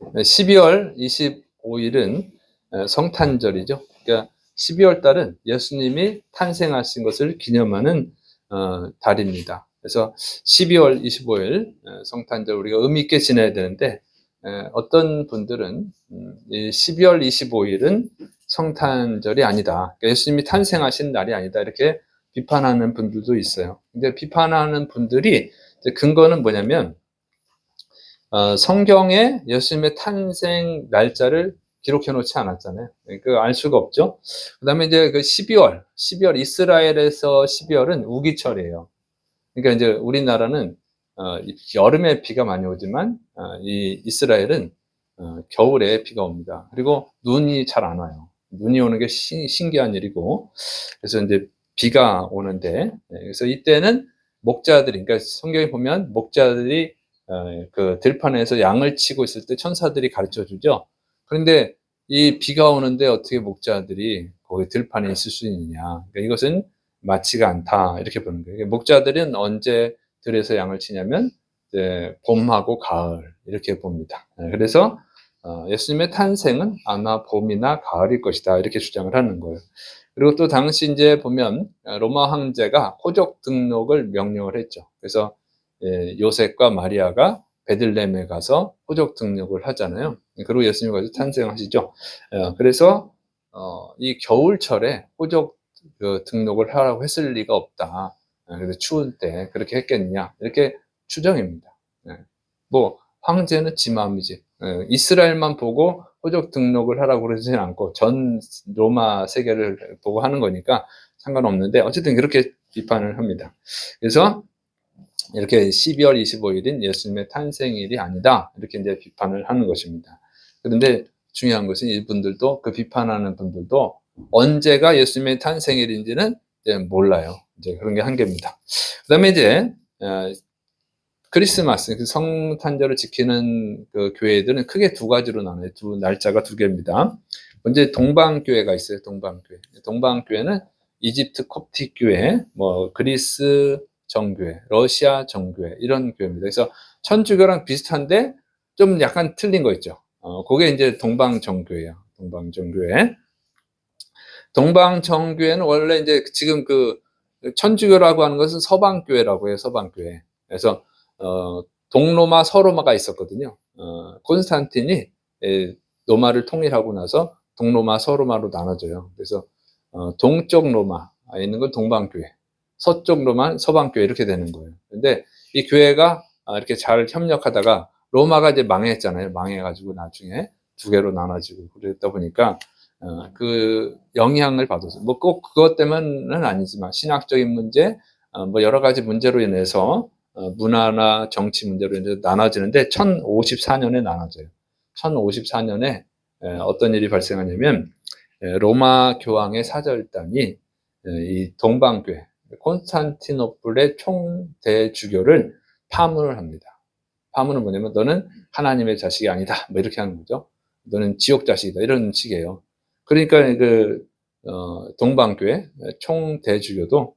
12월 25일은 성탄절이죠. 그러니까 12월 달은 예수님이 탄생하신 것을 기념하는 달입니다. 그래서 12월 25일 성탄절 우리가 의미 있게 지내야 되는데, 어떤 분들은 이 12월 25일은 성탄절이 아니다, 그러니까 예수님이 탄생하신 날이 아니다, 이렇게 비판하는 분들도 있어요. 근데 비판하는 분들이 근거는 뭐냐면, 성경에 예수님의 탄생 날짜를 기록해 놓지 않았잖아요. 그 알 수가 없죠. 그다음에 이제 그 12월 이스라엘에서 12월은 우기철이에요. 그러니까 이제 우리나라는 여름에 비가 많이 오지만 이 이스라엘은 겨울에 비가 옵니다. 그리고 눈이 잘 안 와요. 눈이 오는 게 신기한 일이고, 그래서 이제 비가 오는데, 그래서 이때는 목자들이, 그러니까 성경에 보면 목자들이 그 들판에서 양을 치고 있을 때 천사들이 가르쳐 주죠. 그런데 이 비가 오는데 어떻게 목자들이 거기 들판에 있을 수 있느냐. 그러니까 이것은 맞지가 않다, 이렇게 보는 거예요. 목자들은 언제 들에서 양을 치냐면 이제 봄하고 가을, 이렇게 봅니다. 그래서 예수님의 탄생은 아마 봄이나 가을일 것이다, 이렇게 주장을 하는 거예요. 그리고 또 당시 이제 보면 로마 황제가 호적 등록을 명령을 했죠. 그래서 요셉과 마리아가 베들레헴에 가서 호적 등록을 하잖아요. 그리고 예수님이 거기서 탄생하시죠. 그래서 이 겨울철에 호적 등록을 하라고 했을 리가 없다. 그래서 추울 때 그렇게 했겠느냐, 이렇게 추정입니다. 뭐 황제는 지 마음이지. 이스라엘만 보고 호적 등록을 하라고 그러지는 않고 전 로마 세계를 보고 하는 거니까 상관없는데, 어쨌든 그렇게 비판을 합니다. 그래서 이렇게 12월 25일인 예수님의 탄생일이 아니다, 이렇게 이제 비판을 하는 것입니다. 그런데 중요한 것은 이분들도, 그 비판하는 분들도 언제가 예수님의 탄생일인지는 이제 몰라요. 이제 그런 게 한계입니다. 그다음에 이제 크리스마스, 그 성탄절을 지키는 그 교회들은 크게 두 가지로 나눠요. 날짜가 두 개입니다. 먼저 동방교회가 있어요. 동방교회는 이집트 콥틱 교회, 뭐 그리스 정교회, 러시아 정교회, 이런 교회입니다. 그래서 천주교랑 비슷한데 좀 약간 틀린 거 있죠. 그게 이제 동방정교회예요. 동방정교회. 동방정교회는 원래 이제 지금 그 천주교라고 하는 것은 서방교회라고 해요. 서방교회. 그래서 동로마, 서로마가 있었거든요. 콘스탄틴이 로마를 통일하고 나서 동로마, 서로마로 나눠져요. 그래서 동쪽 로마에 있는 건 동방교회, 서쪽 로마는 서방교회, 이렇게 되는 거예요. 근데 이 교회가 이렇게 잘 협력하다가 로마가 이제 망했잖아요. 망해가지고 나중에 두 개로 나눠지고 그랬다 보니까 그 영향을 받았어요. 뭐 꼭 그것 때문은 아니지만 신학적인 문제, 뭐 여러 가지 문제로 인해서 문화나 정치 문제로 인해서 나눠지는데 1054년에 나눠져요. 1054년에 어떤 일이 발생하냐면 로마 교황의 사절단이 이 동방교회, 콘스탄티노플의 총대주교를 파문을 합니다. 파문은 뭐냐면 너는 하나님의 자식이 아니다, 뭐 이렇게 하는 거죠. 너는 지옥 자식이다, 이런 식이에요. 그러니까 그 동방교회 총대주교도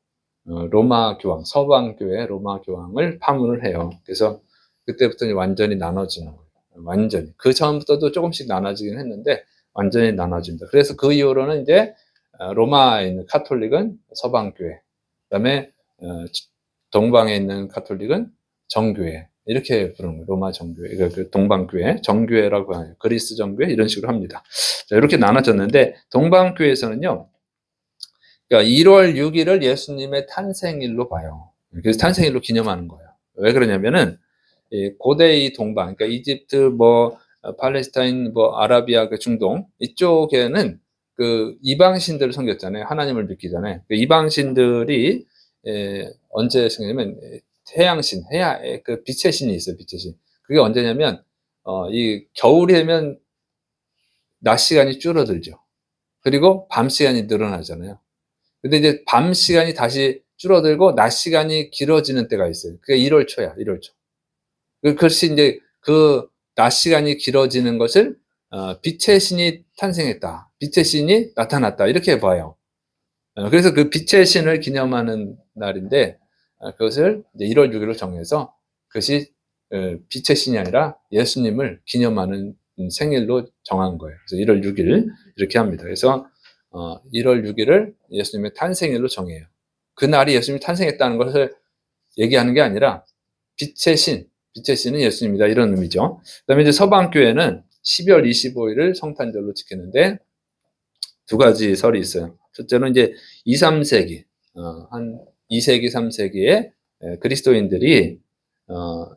로마 교황, 서방교회 로마 교황을 파문을 해요. 그래서 그때부터 완전히 나눠지는 거예요. 완전히. 그 전부터도 조금씩 나눠지긴 했는데 완전히 나눠집니다. 그래서 그 이후로는 이제 로마에 있는 카톨릭은 서방교회, 그다음에 동방에 있는 카톨릭은 정교회, 이렇게 부르는 거예요. 로마 정교회, 그 동방교회, 정교회라고 해요. 그리스 정교회, 이런 식으로 합니다. 자, 이렇게 나눠졌는데 동방교회에서는요, 그러니까 1월 6일을 예수님의 탄생일로 봐요. 그래서 탄생일로 기념하는 거예요. 왜 그러냐면은 고대 이 동방, 그러니까 이집트, 뭐 팔레스타인, 뭐 아라비아, 그 중동 이쪽에는 그 이방신들을 섬겼잖아요. 하나님을 믿기 전에. 그 이방신들이 언제 생겼냐면 태양신, 그 빛의 신이 있어요. 빛의 신. 그게 언제냐면 이 겨울이 되면 낮 시간이 줄어들죠. 그리고 밤 시간이 늘어나잖아요. 근데 이제 밤 시간이 다시 줄어들고 낮 시간이 길어지는 때가 있어요. 그게 1월 초야, 1월 초. 그것이 이제 그 낮 시간이 길어지는 것을 빛의 신이 탄생했다, 빛의 신이 나타났다, 이렇게 봐요. 그래서 그 빛의 신을 기념하는 날인데 그것을 이제 1월 6일로 정해서 그것이 빛의 신이 아니라 예수님을 기념하는 생일로 정한 거예요. 그래서 1월 6일 이렇게 합니다. 그래서 1월 6일을 예수님의 탄생일로 정해요. 그날이 예수님이 탄생했다는 것을 얘기하는 게 아니라 빛의 신은 예수님이다 이런 의미죠. 그다음에 이제 서방교회는 12월 25일을 성탄절로 지키는데 두 가지 설이 있어요. 첫째는 이제 2, 3세기 한 2세기, 3세기에 그리스도인들이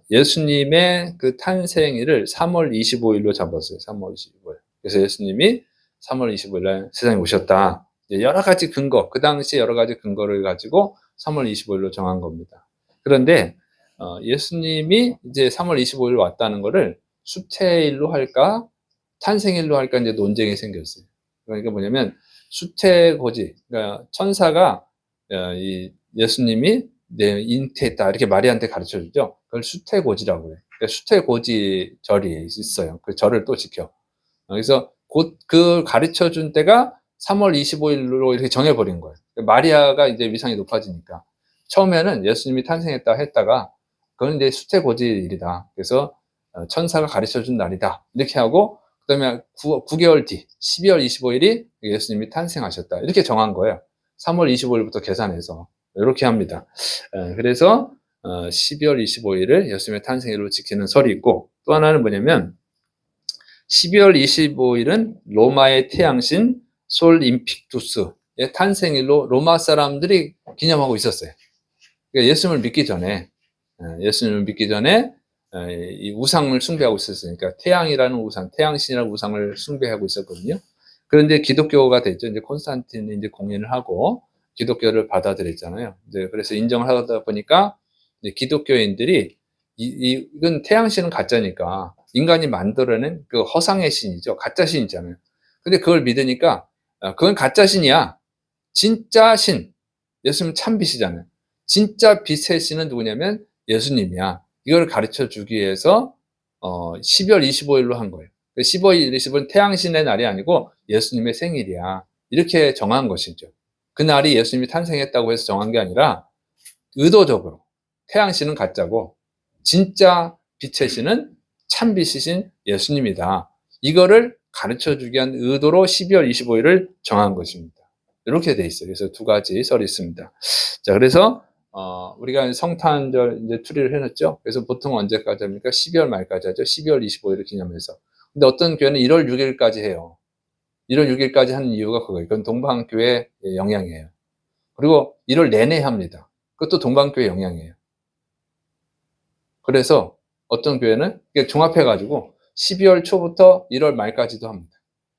예수님의 그 탄생일을 3월 25일로 잡았어요. 3월 25일. 그래서 예수님이 3월 25일 날 세상에 오셨다. 여러 가지 근거, 그 당시 여러 가지 근거를 가지고 3월 25일로 정한 겁니다. 그런데 예수님이 이제 3월 25일 왔다는 거를 수태일로 할까, 탄생일로 할까 이제 논쟁이 생겼어요. 그러니까 뭐냐면 수태고지, 그러니까 천사가 이 예수님이 잉태했다 이렇게 마리아한테 가르쳐 주죠. 그걸 수태고지라고 해요. 그러니까 수태고지 절이 있어요. 그 절을 또 지켜. 그래서 곧 그 가르쳐 준 때가 3월 25일로 이렇게 정해버린 거예요. 마리아가 이제 위상이 높아지니까. 처음에는 예수님이 탄생했다 했다가, 그건 이제 수태고지일이다. 그래서 천사가 가르쳐 준 날이다. 이렇게 하고, 그 다음에 9개월 뒤, 12월 25일이 예수님이 탄생하셨다. 이렇게 정한 거예요. 3월 25일부터 계산해서. 이렇게 합니다. 그래서 12월 25일을 예수님의 탄생일로 지키는 설이 있고, 또 하나는 뭐냐면 12월 25일은 로마의 태양신 솔 임픽투스의 탄생일로 로마 사람들이 기념하고 있었어요. 그러니까 예수님을 믿기 전에 이 우상을 숭배하고 있었으니까, 그러니까 태양이라는 우상, 태양신이라는 우상을 숭배하고 있었거든요. 그런데 기독교가 됐죠. 이제 콘스탄틴이 이제 공인을 하고 기독교를 받아들였잖아요. 이제 그래서 인정을 하다 보니까 이제 기독교인들이 이건 태양신은 가짜니까 인간이 만들어낸 그 허상의 신이죠. 가짜 신이잖아요. 근데 그걸 믿으니까 그건 가짜 신이야. 진짜 신, 예수님은 참빛이잖아요. 진짜 빛의 신은 누구냐면 예수님이야. 이걸 가르쳐 주기 위해서 12월 25일로 한 거예요. 12월 25일은 태양신의 날이 아니고 예수님의 생일이야. 이렇게 정한 것이죠. 그 날이 예수님이 탄생했다고 해서 정한 게 아니라 의도적으로 태양신은 가짜고 진짜 빛의 신은 참빛이신 예수님이다. 이거를 가르쳐 주기 위한 의도로 12월 25일을 정한 것입니다. 이렇게 돼 있어요. 그래서 두 가지 설이 있습니다. 자, 그래서 우리가 성탄절 이제 추리를 해놨죠. 그래서 보통 언제까지 합니까? 12월 말까지 하죠. 12월 25일을 기념해서. 근데 어떤 교회는 1월 6일까지 해요. 1월 6일까지 하는 이유가 그거예요. 그건 동방교회 영향이에요. 그리고 1월 내내 합니다. 그것도 동방교회 영향이에요. 그래서 어떤 교회는 종합해가지고 12월 초부터 1월 말까지도 합니다.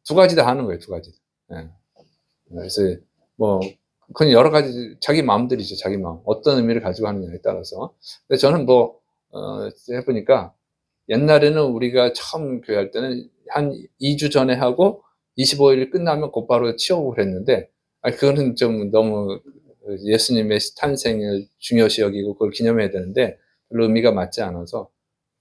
두 가지 다 하는 거예요, 두 가지. 네. 그래서 뭐 그건 여러 가지 자기 마음들이죠, 자기 마음. 어떤 의미를 가지고 하느냐에 따라서. 근데 저는 해보니까 옛날에는 우리가 처음 교회할 때는 한 2주 전에 하고 25일 끝나면 곧바로 치우고 그랬는데, 그거는 좀 너무 예수님의 탄생을 중요시 여기고 그걸 기념해야 되는데 별로 의미가 맞지 않아서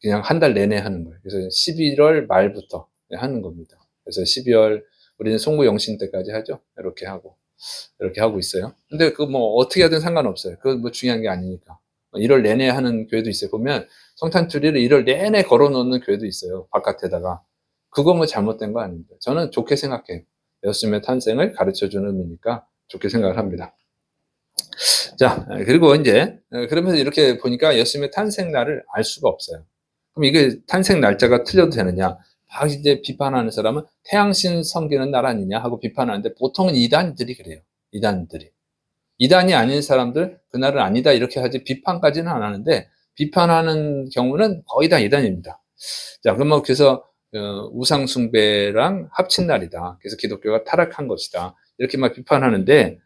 그냥 한 달 내내 하는 거예요. 그래서 11월 말부터 하는 겁니다. 그래서 12월 우리는 송구영신 때까지 하죠. 이렇게 하고 있어요. 근데 어떻게 하든 상관없어요. 그건 중요한 게 아니니까. 1월 내내 하는 교회도 있어요. 보면 성탄트리를 1월 내내 걸어 놓는 교회도 있어요. 바깥에다가. 그거 잘못된 거 아닙니다. 저는 좋게 생각해요. 예수님의 탄생을 가르쳐 주는 의미니까 좋게 생각을 합니다. 자, 그리고 이제 그러면서 이렇게 보니까 예수님의 탄생 날을 알 수가 없어요. 그럼 이게 탄생 날짜가 틀려도 되느냐? 막 이제 비판하는 사람은 태양신 섬기는 날 아니냐 하고 비판하는데, 보통은 이단들이 그래요. 이단이 아닌 사람들 그날은 아니다 이렇게 하지 비판까지는 안 하는데, 비판하는 경우는 거의 다 이단입니다. 자, 그러면 그래서 우상 숭배랑 합친 날이다. 그래서 기독교가 타락한 것이다. 이렇게 막 비판하는데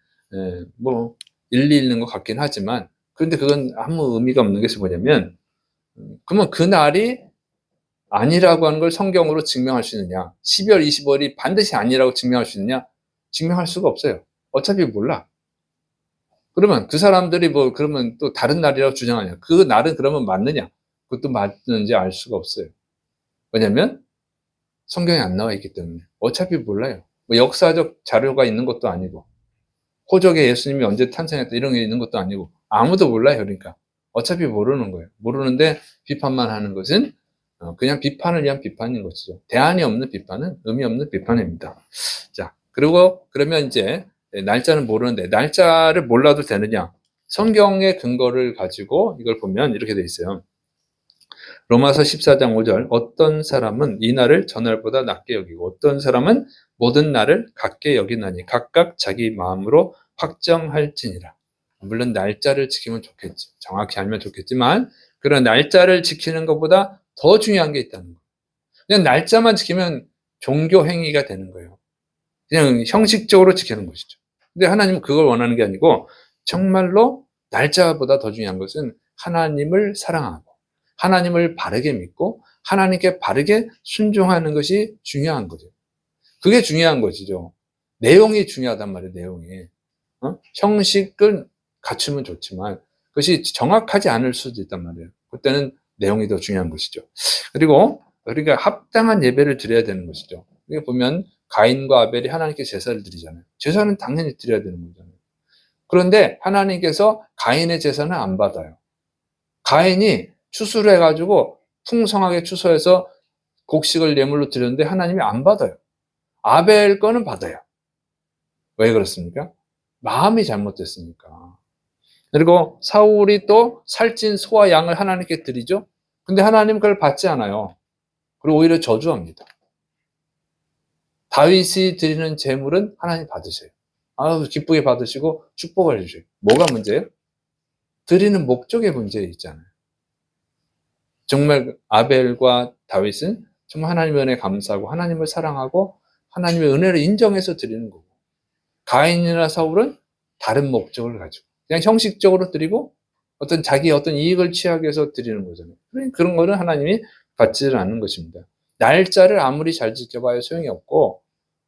일리 있는 것 같긴 하지만, 그런데 그건 아무 의미가 없는 것이 뭐냐면, 그러면 그 날이 아니라고 하는 걸 성경으로 증명할 수 있느냐? 12월 25일이 반드시 아니라고 증명할 수 있느냐? 증명할 수가 없어요. 어차피 몰라. 그러면 그 사람들이 그러면 또 다른 날이라고 주장하냐? 그 날은 그러면 맞느냐? 그것도 맞는지 알 수가 없어요. 왜냐면 성경에 안 나와 있기 때문에. 어차피 몰라요. 역사적 자료가 있는 것도 아니고, 호적에 예수님이 언제 탄생했다 이런 게 있는 것도 아니고, 아무도 몰라요. 그러니까 어차피 모르는 거예요. 모르는데 비판만 하는 것은 그냥 비판을 위한 비판인 것이죠. 대안이 없는 비판은 의미 없는 비판입니다. 자, 그리고 그러면 이제 날짜는 모르는데 날짜를 몰라도 되느냐? 성경의 근거를 가지고 이걸 보면 이렇게 돼 있어요. 로마서 14장 5절 어떤 사람은 이 날을 전날보다 낮게 여기고 어떤 사람은 모든 날을 같게 여기나니 각각 자기 마음으로 확정할지니라. 물론 날짜를 지키면 좋겠지. 정확히 알면 좋겠지만 그런 날짜를 지키는 것보다 더 중요한 게 있다는 거예요. 그냥 날짜만 지키면 종교 행위가 되는 거예요. 그냥 형식적으로 지키는 것이죠. 근데 하나님은 그걸 원하는 게 아니고 정말로 날짜보다 더 중요한 것은 하나님을 사랑하고 하나님을 바르게 믿고 하나님께 바르게 순종하는 것이 중요한 거죠. 그게 중요한 것이죠. 내용이 중요하단 말이에요. 내용이. 형식을 갖추면 좋지만 그것이 정확하지 않을 수도 있단 말이에요. 그때는 내용이 더 중요한 것이죠. 그리고 우리가 합당한 예배를 드려야 되는 것이죠. 여기 보면 가인과 아벨이 하나님께 제사를 드리잖아요. 제사는 당연히 드려야 되는 거잖아요. 그런데 하나님께서 가인의 제사는 안 받아요. 가인이 추수를 해가지고 풍성하게 추수해서 곡식을 예물로 드렸는데 하나님이 안 받아요. 아벨 거는 받아요. 왜 그렇습니까? 마음이 잘못됐으니까. 그리고 사울이 또 살찐 소와 양을 하나님께 드리죠. 근데 하나님 그걸 받지 않아요. 그리고 오히려 저주합니다. 다윗이 드리는 제물은 하나님 받으세요. 기쁘게 받으시고 축복을 해주세요. 뭐가 문제예요? 드리는 목적의 문제 있잖아요. 정말 아벨과 다윗은 정말 하나님의 은혜에 감사하고 하나님을 사랑하고 하나님의 은혜를 인정해서 드리는 거고 가인이나 사울은 다른 목적을 가지고 그냥 형식적으로 드리고 자기 이익을 취하기 위해서 드리는 거잖아요. 그런 거는 하나님이 받지를 않는 것입니다. 날짜를 아무리 잘 지켜봐야 소용이 없고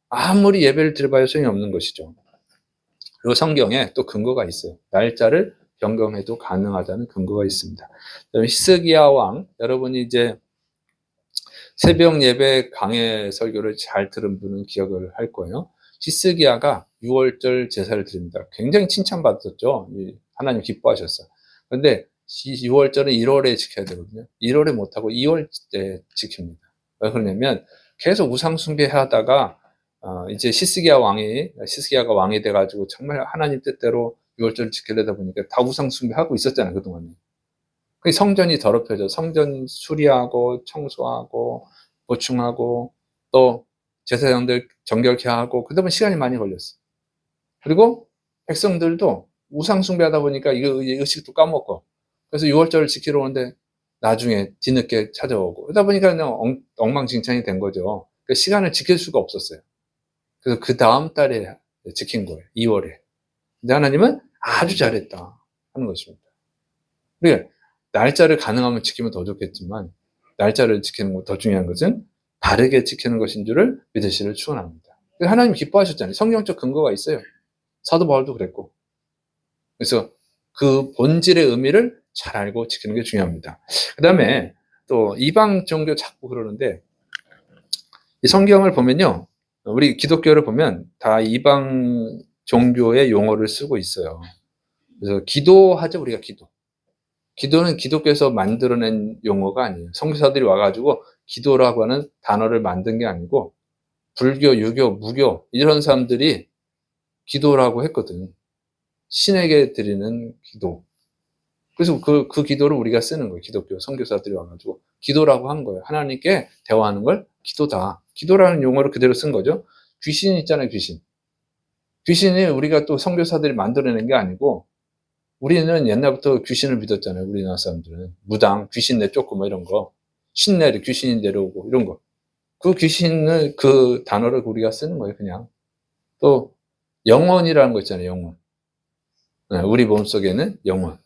아무리 예배를 드려봐야 소용이 없는 것이죠. 그리고 성경에 또 근거가 있어요. 날짜를 변경해도 가능하다는 근거가 있습니다. 히스기야 왕, 여러분이 이제 새벽 예배 강해 설교를 잘 들은 분은 기억을 할 거예요. 히스기야가 6월절 제사를 드립니다. 굉장히 칭찬받았죠. 하나님 기뻐하셨어요. 그런데 6월절은 1월에 지켜야 되거든요. 1월에 못하고 2월 때 지킵니다. 왜 그러냐면 계속 우상숭배하다가 이제 시스기야가 왕이 돼가지고 정말 하나님 뜻대로 6월절을 지키려다 보니까 다 우상숭배하고 있었잖아요, 그동안에. 성전이 더럽혀져 성전 수리하고 청소하고 보충하고 또 제사장들 정결케 하고 그러다 보면 시간이 많이 걸렸어요. 그리고 백성들도 우상 숭배하다 보니까 이거 의식도 까먹고 그래서 6월절을 지키러 오는데 나중에 뒤늦게 찾아오고 그러다 보니까 그냥 엉망진창이 된 거죠. 그러니까 시간을 지킬 수가 없었어요. 그래서 그 다음 달에 지킨 거예요. 2월에. 근데 하나님은 아주 잘했다 하는 것입니다. 그러니까 날짜를 가능하면 지키면 더 좋겠지만 날짜를 지키는 것 더 중요한 것은 바르게 지키는 것인 줄을 믿으시를 축원합니다. 하나님 기뻐하셨잖아요. 성경적 근거가 있어요. 사도 바울도 그랬고. 그래서 그 본질의 의미를 잘 알고 지키는 게 중요합니다. 그 다음에 또 이방 종교 자꾸 그러는데 이 성경을 보면요. 우리 기독교를 보면 다 이방 종교의 용어를 쓰고 있어요. 그래서 기도하죠. 우리가 기도는 기독교에서 만들어낸 용어가 아니에요. 선교사들이 와가지고 기도라고 하는 단어를 만든 게 아니고 불교, 유교, 무교 이런 사람들이 기도라고 했거든. 신에게 드리는 기도. 그래서 그 기도를 우리가 쓰는 거예요. 기독교 선교사들이 와가지고 기도라고 한 거예요. 하나님께 대화하는 걸 기도다. 기도라는 용어를 그대로 쓴 거죠. 귀신 있잖아요. 귀신이 우리가 또 선교사들이 만들어낸 게 아니고 우리는 옛날부터 귀신을 믿었잖아요. 우리나라 사람들은. 무당, 귀신 내쫓고 뭐 이런 거. 신내려, 귀신이 내려오고 이런 거. 그 단어를 우리가 쓰는 거예요. 그냥. 또 영혼이라는 거 있잖아요. 영혼. 우리 몸속에는 영혼.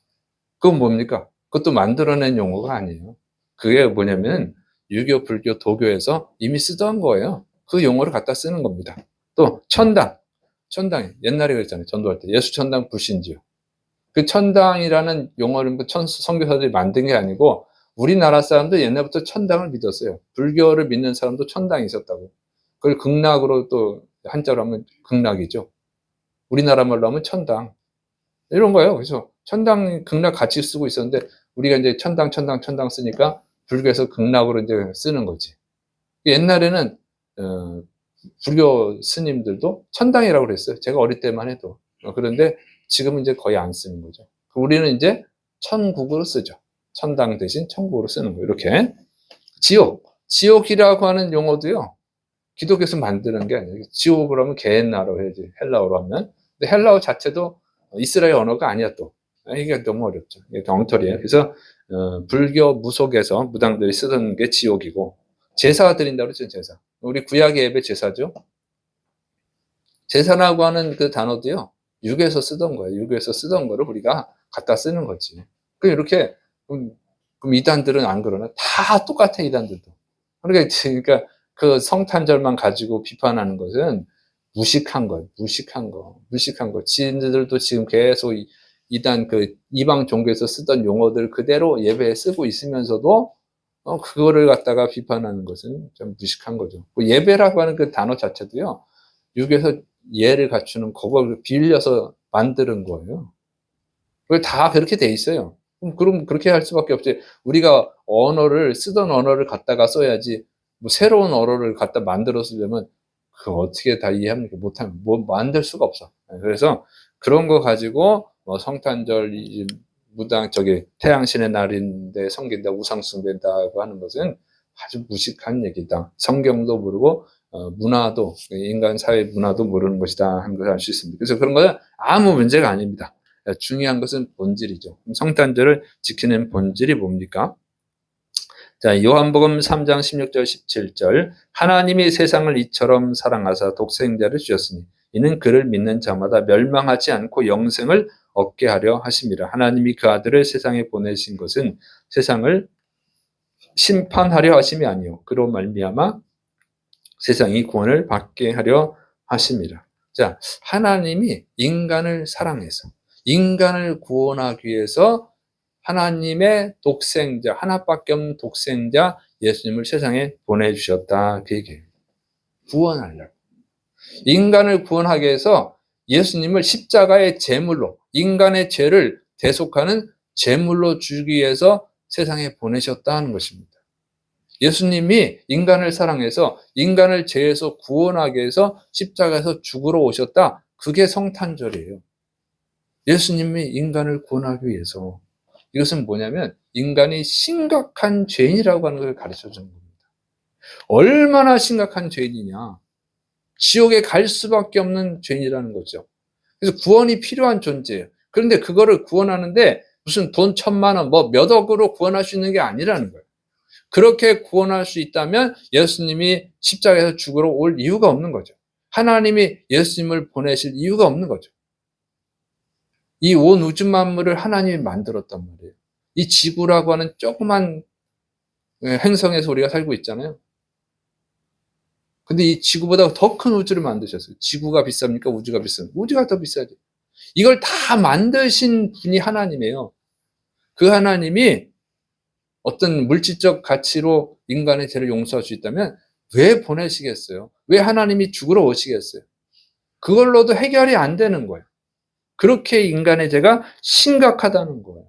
그건 뭡니까? 그것도 만들어낸 용어가 아니에요. 그게 뭐냐면 유교, 불교, 도교에서 이미 쓰던 거예요. 그 용어를 갖다 쓰는 겁니다. 또 천당. 옛날에 그랬잖아요. 전도할 때. 예수 천당 불신지요. 그 천당이라는 용어를 선교사들이 만든 게 아니고 우리나라 사람도 옛날부터 천당을 믿었어요. 불교를 믿는 사람도 천당이 있었다고. 그걸 극락으로 또 한자로 하면 극락이죠. 우리나라 말로 하면 천당. 이런 거예요. 그래서 천당, 극락 같이 쓰고 있었는데 우리가 이제 천당 쓰니까 불교에서 극락으로 이제 쓰는 거지. 옛날에는 불교 스님들도 천당이라고 그랬어요. 제가 어릴 때만 해도. 그런데 지금은 이제 거의 안 쓰는 거죠. 우리는 이제 천국으로 쓰죠. 천당 대신 천국으로 쓰는 거예요. 이렇게. 지옥이라고 하는 용어도요. 기독교에서 만드는 게 아니에요. 지옥으로 하면 게헨나라고 해야지. 헬라어로 하면. 근데 헬라어 자체도 이스라엘 언어가 아니야 또. 이게 너무 어렵죠. 이게 엉터리예요. 그래서 불교 무속에서 무당들이 쓰던 게 지옥이고, 제사 드린다고 그랬죠. 제사. 우리 구약의 예배 제사죠. 제사라고 하는 그 단어도요, 육에서 쓰던 거예요. 육에서 쓰던 거를 우리가 갖다 쓰는 거지. 이렇게 그럼 이단들은 안 그러나? 다 똑같아, 이단들도. 그러니까 그 성탄절만 가지고 비판하는 것은 무식한 거예요. 무식한 거. 지인들도 지금 계속 이단 그 이방 종교에서 쓰던 용어들 그대로 예배에 쓰고 있으면서도 그거를 갖다가 비판하는 것은 좀 무식한 거죠. 예배라고 하는 그 단어 자체도요, 육에서 예를 갖추는 그걸 빌려서 만드는 거예요. 다 그렇게 돼 있어요. 그럼 그렇게 할 수밖에 없지. 우리가 쓰던 언어를 갖다가 써야지, 뭐 새로운 언어를 갖다 만들어 쓰려면 그거 어떻게 다 이해합니까? 못하면 뭐 만들 수가 없어. 그래서 그런 거 가지고 뭐 성탄절 무당 태양신의 날인데 섬긴다, 우상 숭배한다고 하는 것은 아주 무식한 얘기다. 성경도 모르고 문화도, 인간 사회 문화도 모르는 것이다 하는 것을 알 수 있습니다. 그래서 그런 것은 아무 문제가 아닙니다. 중요한 것은 본질이죠. 성탄절을 지키는 본질이 뭡니까? 자, 요한복음 3장 16절 17절. 하나님이 세상을 이처럼 사랑하사 독생자를 주셨으니 이는 그를 믿는 자마다 멸망하지 않고 영생을 얻게 하려 하심이라. 하나님이 그 아들을 세상에 보내신 것은 세상을 심판하려 하심이 아니요 그로 말미암아 세상이 구원을 받게 하려 하심이라. 자, 하나님이 인간을 사랑해서 인간을 구원하기 위해서 하나님의 독생자, 하나밖에 없는 독생자 예수님을 세상에 보내주셨다. 그 얘기예요. 구원하려고. 인간을 구원하기 위해서 예수님을 십자가의 제물로, 인간의 죄를 대속하는 제물로 주기 위해서 세상에 보내셨다는 것입니다. 예수님이 인간을 사랑해서 인간을 죄에서 구원하기 위해서 십자가에서 죽으러 오셨다. 그게 성탄절이에요. 예수님이 인간을 구원하기 위해서. 이것은 뭐냐면 인간이 심각한 죄인이라고 하는 걸 가르쳐 주는 겁니다. 얼마나 심각한 죄인이냐. 지옥에 갈 수밖에 없는 죄인이라는 거죠. 그래서 구원이 필요한 존재예요. 그런데 그거를 구원하는데 무슨 돈 1,000만 원, 뭐 몇 억으로 구원할 수 있는 게 아니라는 거예요. 그렇게 구원할 수 있다면 예수님이 십자가에서 죽으러 올 이유가 없는 거죠. 하나님이 예수님을 보내실 이유가 없는 거죠. 이 온 우주 만물을 하나님이 만들었단 말이에요. 이 지구라고 하는 조그만 행성에서 우리가 살고 있잖아요. 근데 이 지구보다 더 큰 우주를 만드셨어요. 지구가 비쌉니까? 우주가 비쌉니까? 우주가 더 비싸죠. 이걸 다 만드신 분이 하나님이에요. 그 하나님이 어떤 물질적 가치로 인간의 죄를 용서할 수 있다면 왜 보내시겠어요? 왜 하나님이 죽으러 오시겠어요? 그걸로도 해결이 안 되는 거예요. 그렇게 인간의 죄가 심각하다는 거예요.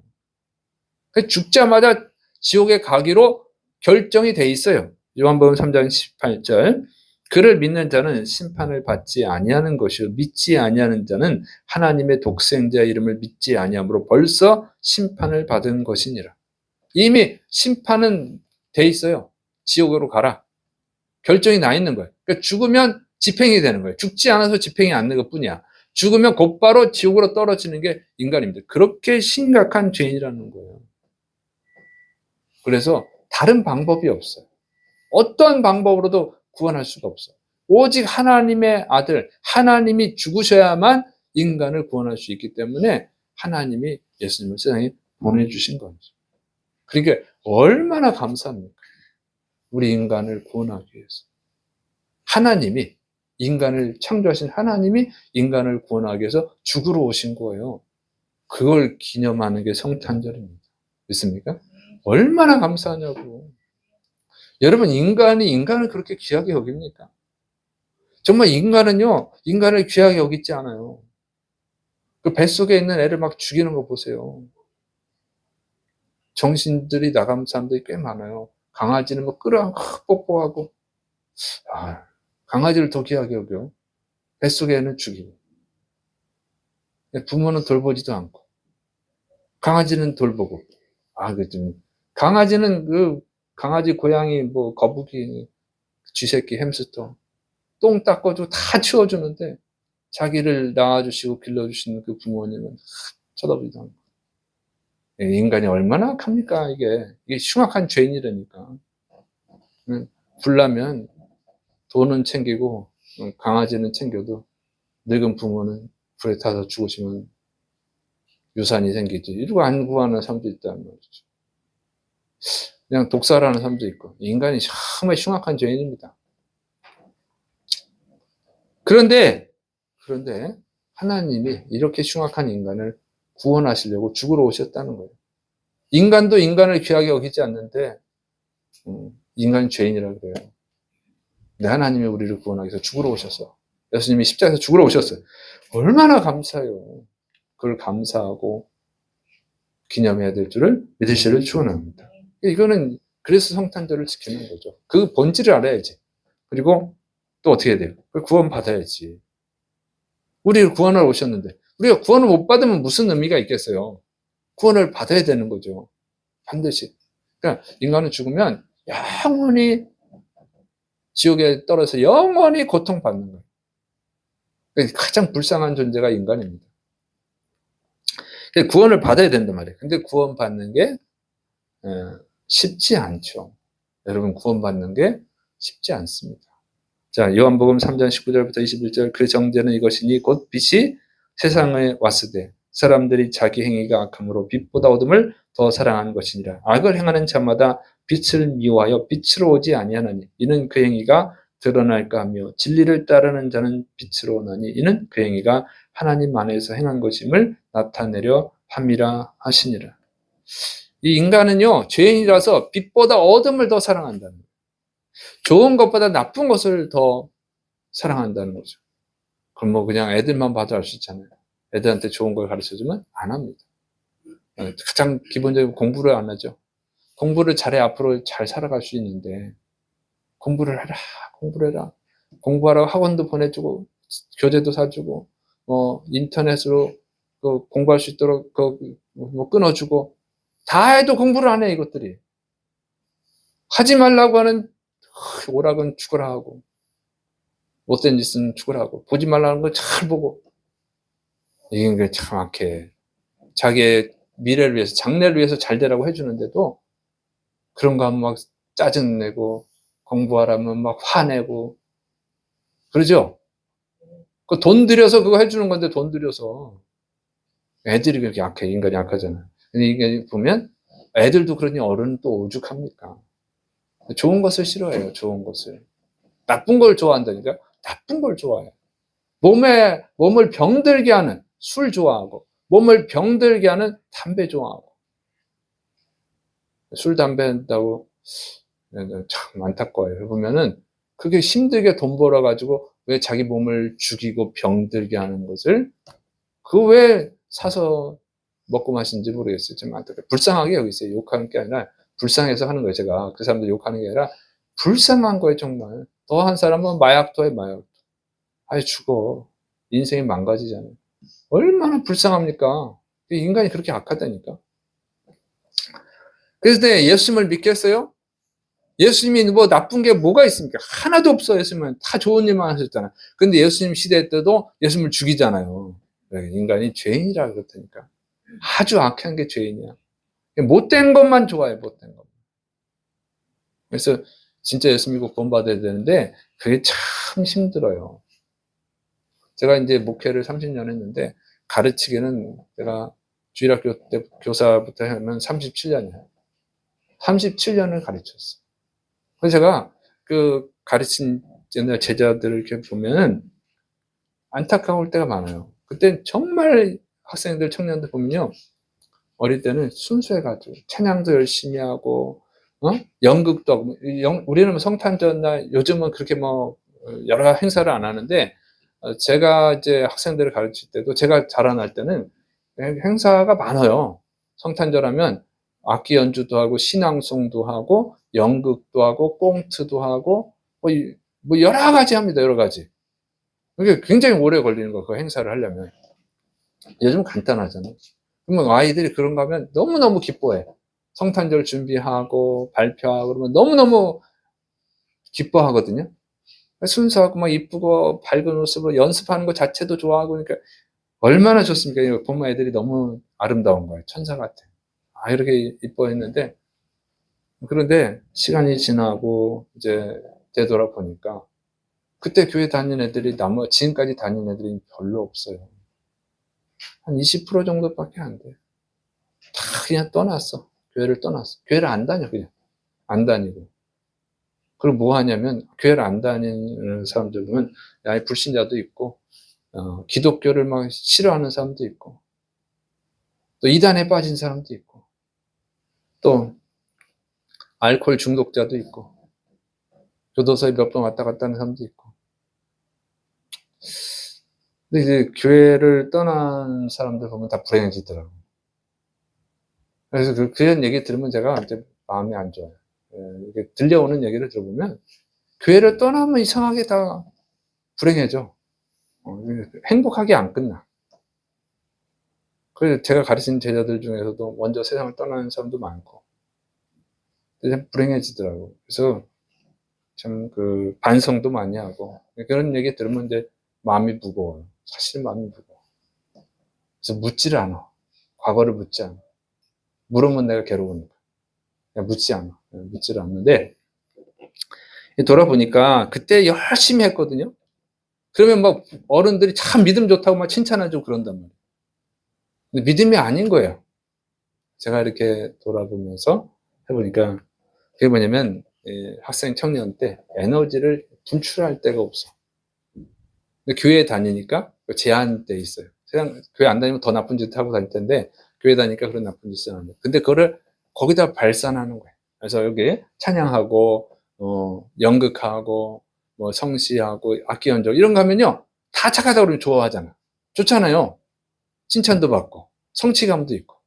죽자마자 지옥에 가기로 결정이 돼 있어요. 요한복음 3장 18절. 그를 믿는 자는 심판을 받지 아니하는 것이요 믿지 아니하는 자는 하나님의 독생자 이름을 믿지 아니함으로 벌써 심판을 받은 것이니라. 이미 심판은 돼 있어요. 지옥으로 가라. 결정이 나 있는 거예요. 그러니까 죽으면 집행이 되는 거예요. 죽지 않아서 집행이 안 되는 것뿐이야. 죽으면 곧바로 지옥으로 떨어지는 게 인간입니다. 그렇게 심각한 죄인이라는 거예요. 그래서 다른 방법이 없어요. 어떤 방법으로도 구원할 수가 없어요. 오직 하나님의 아들, 하나님이 죽으셔야만 인간을 구원할 수 있기 때문에 하나님이 예수님을 세상에 보내주신 거죠. 그러니까 얼마나 감사합니까? 우리 인간을 구원하기 위해서. 하나님이 인간을 창조하신 하나님이 인간을 구원하기 위해서 죽으러 오신 거예요. 그걸 기념하는 게 성탄절입니다. 믿습니까? 얼마나 감사하냐고. 여러분, 인간이 인간을 그렇게 귀하게 여깁니까? 정말 인간을 귀하게 여기지 않아요. 그 뱃속에 있는 애를 막 죽이는 거 보세요. 정신들이 나간 사람들이 꽤 많아요. 강아지는 뭐 끌어안고 뽀뽀하고, 강아지를 더 귀하게 여겨. 뱃속에는 죽이고. 부모는 돌보지도 않고, 강아지는 돌보고. 강아지는 강아지, 고양이, 뭐, 거북이, 쥐새끼, 햄스터, 똥 닦아주고 다 치워주는데, 자기를 낳아주시고 길러주시는 그 부모님은 쳐다보지도 않고. 인간이 얼마나 악합니까, 이게 흉악한 죄인이라니까. 불나면 돈은 챙기고, 강아지는 챙겨도, 늙은 부모는 불에 타서 죽으시면 유산이 생기지. 이러고 안 구하는 사람도 있다는 말이죠. 그냥 독살하는 사람도 있고. 인간이 정말 흉악한 죄인입니다. 그런데 하나님이 이렇게 흉악한 인간을 구원하시려고 죽으러 오셨다는 거예요. 인간도 인간을 귀하게 여기지 않는데 인간이 죄인이라고 그래요. 근데 하나님이 우리를 구원하기 위해서 죽으러 오셨어. 예수님이 십자가에서 죽으러 오셨어요. 얼마나 감사해요. 그걸 감사하고 기념해야 될 줄을 믿으시기를 축원합니다. 이거는 그래서 성탄절을 지키는 거죠. 그 본질을 알아야지. 그리고 또 어떻게 해야 돼요? 그걸 구원받아야지. 우리를 구원하러 오셨는데 우리가 구원을 못 받으면 무슨 의미가 있겠어요? 구원을 받아야 되는 거죠. 반드시. 그러니까 인간은 죽으면 영원히 지옥에 떨어져서 영원히 고통받는 거예요. 그러니까 가장 불쌍한 존재가 인간입니다. 구원을 받아야 된단 말이에요. 근데 구원받는 게 쉽지 않죠. 여러분, 구원받는 게 쉽지 않습니다. 자, 요한복음 3장 19절부터 21절, 그 정죄는 이것이니 곧 빛이 세상에 왔으되 사람들이 자기 행위가 악함으로 빛보다 어둠을 더 사랑하는 것이니라. 악을 행하는 자마다 빛을 미워하여 빛으로 오지 아니하나니 이는 그 행위가 드러날까 하며 진리를 따르는 자는 빛으로 오나니 이는 그 행위가 하나님 안에서 행한 것임을 나타내려 함이라 하시니라. 이 인간은요, 죄인이라서 빛보다 어둠을 더 사랑한다는 거예요. 좋은 것보다 나쁜 것을 더 사랑한다는 거죠. 그럼 뭐 그냥 애들만 봐도 알 수 있잖아요. 애들한테 좋은 걸 가르쳐주면 안 합니다. 가장 기본적으로 공부를 안 하죠. 공부를 잘해 앞으로 잘 살아갈 수 있는데 공부를 해라, 공부를 해라. 공부하라고 학원도 보내주고 교재도 사주고 인터넷으로 공부할 수 있도록 뭐 끊어주고 다 해도 공부를 안 해, 이것들이. 하지 말라고 하는 오락은 죽으라 하고 못된 짓은 죽으라 하고 보지 말라는 걸 잘 보고. 이게 참 악해. 자기의 미래를 위해서, 장래를 위해서 잘 되라고 해주는데도 그런 거 하면 막 짜증내고 공부하라면 막 화내고 그러죠? 그 돈 들여서 그거 해주는 건데 돈 들여서. 애들이 그렇게 약해. 인간이 약하잖아요. 근데 이게 보면 애들도 그러니 어른은 또 오죽합니까? 좋은 것을 싫어해요. 좋은 것을. 나쁜 걸 좋아한다니까? 나쁜 걸 좋아해요. 몸을 병들게 하는 술 좋아하고 몸을 병들게 하는 담배 좋아하고. 술, 담배 한다고 참 안타까워요. 보면은 그게 힘들게 돈 벌어가지고 왜 자기 몸을 죽이고 병들게 하는 것을 왜 사서 먹고 마시는지 모르겠어요. 좀 안타까워요. 불쌍하게 여기 있어요. 욕하는 게 아니라 불쌍해서 하는 거예요. 제가 그 사람들 욕하는 게 아니라 불쌍한 거예요. 정말. 더 한 사람은 마약도 해. 마약. 죽어. 인생이 망가지잖아요. 얼마나 불쌍합니까? 인간이 그렇게 악하다니까. 그래서 예수님을 믿겠어요? 예수님이 뭐 나쁜 게 뭐가 있습니까? 하나도 없어요. 예수님은 다 좋은 일만 하셨잖아요. 근데 예수님 시대 때도 예수님을 죽이잖아요. 인간이 죄인이라 그렇다니까. 아주 악한 게 죄인이야. 못된 것만 좋아해, 못된 것. 그래서 진짜 예수 믿고 구원받아야 되는데 그게 참 힘들어요. 제가 이제 목회를 30년 했는데 가르치기는 제가 주일학교 때 교사부터 하면 37년이에요. 37년을 가르쳤어요. 그래서 제가 가르친 옛날 제자들을 이렇게 보면은 안타까울 때가 많아요. 그때 정말 학생들, 청년들 보면요. 어릴 때는 순수해가지고 찬양도 열심히 하고, 연극도 하고, 우리는 성탄절날 요즘은 그렇게 여러 행사를 안 하는데, 제가 이제 학생들을 가르칠 때도 제가 자라날 때는 행사가 많아요. 성탄절 하면 악기 연주도 하고 신앙송도 하고 연극도 하고 꽁트도 하고 뭐 여러 가지 합니다. 여러 가지. 그게 굉장히 오래 걸리는 거예요. 그 행사를 하려면. 요즘 간단하잖아요. 그러면 아이들이 그런 거 하면 너무너무 기뻐해. 성탄절 준비하고 발표하고 그러면 너무너무 기뻐하거든요. 순수하고 막 이쁘고 밝은 옷으로 연습하는 것 자체도 좋아하고 그러니까 얼마나 좋습니까? 보면 애들이 너무 아름다운 거예요. 천사 같아. 이렇게 이뻐했는데 그런데 시간이 지나고 이제 되돌아보니까 그때 교회 다니는 애들이 지금까지 다니는 애들이 별로 없어요. 한 20% 정도밖에 안 돼요. 다 그냥 떠났어. 교회를 떠났어. 교회를 안 다녀, 그냥. 안 다니고. 그리고 뭐 하냐면, 교회를 안 다니는 사람들 보면, 불신자도 있고, 기독교를 막 싫어하는 사람도 있고, 또 이단에 빠진 사람도 있고, 또 알코올 중독자도 있고, 교도소에 몇 번 왔다 갔다 하는 사람도 있고. 근데 이제 교회를 떠난 사람들 보면 다 불행해지더라고요. 그래서 그런 얘기 들으면 제가 이제 마음이 안 좋아요. 이렇게 들려오는 얘기를 들어보면, 교회를 떠나면 이상하게 다 불행해져. 행복하게 안 끝나. 그래서 제가 가르친 제자들 중에서도 먼저 세상을 떠나는 사람도 많고, 참 불행해지더라고요. 그래서 참 반성도 많이 하고, 그런 얘기 들으면 이제 마음이 무거워요. 사실 마음이 무거워. 그래서 묻지를 않아. 과거를 묻지 않아. 물으면 내가 괴로우니까. 그냥 묻지 않아. 묻지를 않는데, 돌아보니까 그때 열심히 했거든요. 그러면 막 어른들이 참 믿음 좋다고 막 칭찬해주고 그런단 말이에요. 근데 믿음이 아닌 거예요. 제가 이렇게 돌아보면서 해보니까 그게 뭐냐면 학생 청년 때 에너지를 분출할 데가 없어. 근데 교회 다니니까 제한돼 있어요. 세상 교회 안 다니면 더 나쁜 짓 하고 다닐 텐데 교회 다니니까 그런 나쁜 짓을 하는 거예요. 근데 그거를 거기다 발산하는 거예요. 그래서 여기 찬양하고 연극하고 뭐 성시하고 악기 연주 이런 거 하면요 다 착하다고 그러면 좋아하잖아. 좋잖아요. 칭찬도 받고 성취감도 있고.